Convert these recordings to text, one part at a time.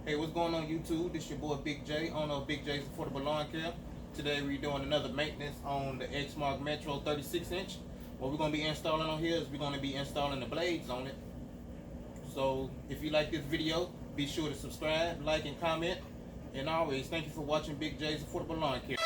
Hey, what's going on YouTube? This your boy Big J, owner of Big J's Affordable Lawn Care. Today we're doing another maintenance on the Exmark Metro 36-inch. What we're going to be installing on here is we're going to be installing the blades on it. So if you like this video, be sure to subscribe, like, and comment. And always, thank you for watching Big J's Affordable Lawn Care.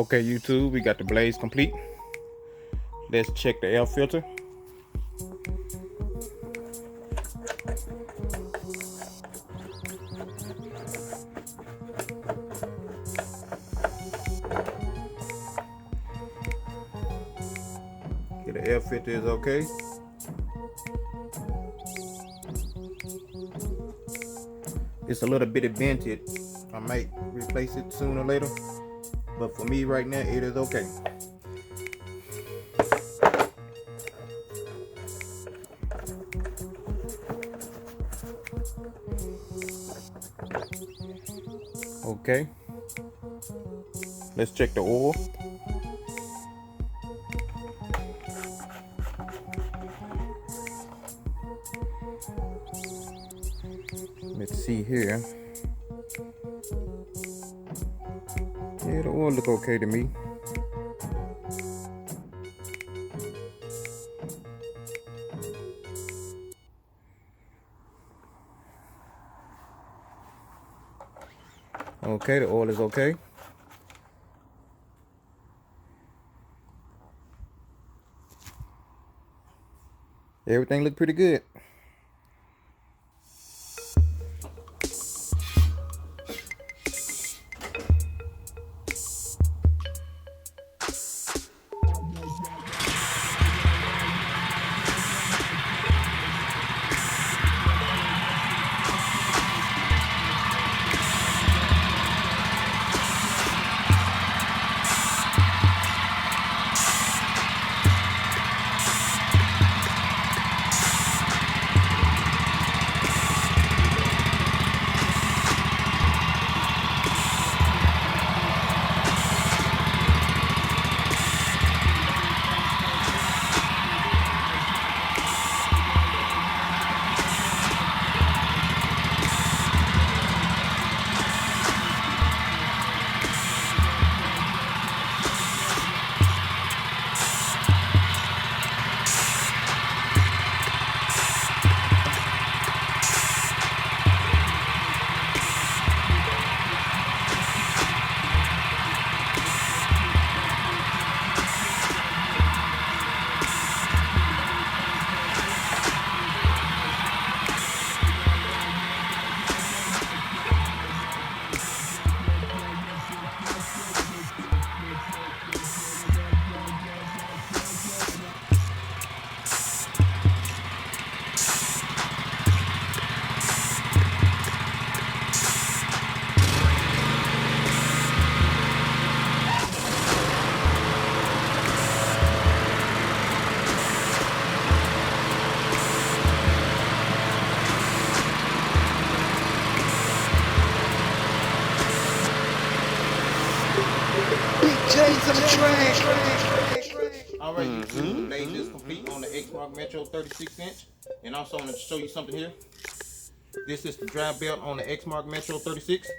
Okay, YouTube, we got the blades complete. Let's check the air filter. Okay, the air filter is okay. It's a little bit vented. I might replace it sooner or later, but for me right now, it is okay. Okay, let's check the oil. Let's see here. Yeah, the oil look okay to me. Okay, the oil is okay. Everything look pretty good. Alright, YouTube, the blade is complete on the Exmark Metro 36-inch. And also I want to show you something here. This is the drive belt on the Exmark Metro 36.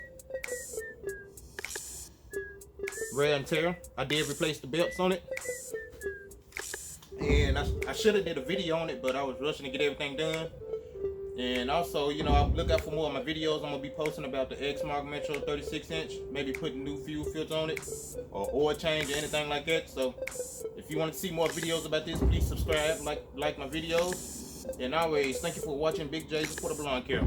Wear and tear. I did replace the belts on it. And I should have did a video on it, but I was rushing to get everything done. And also, you know, I'll look out for more of my videos. I'm going to be posting about the Exmark Metro 36-inch. Maybe putting new fuel filter on it. Or oil change or anything like that. So, if you want to see more videos about this, please subscribe, like my videos. And always, thank you for watching Big J's Portable Lawn Care.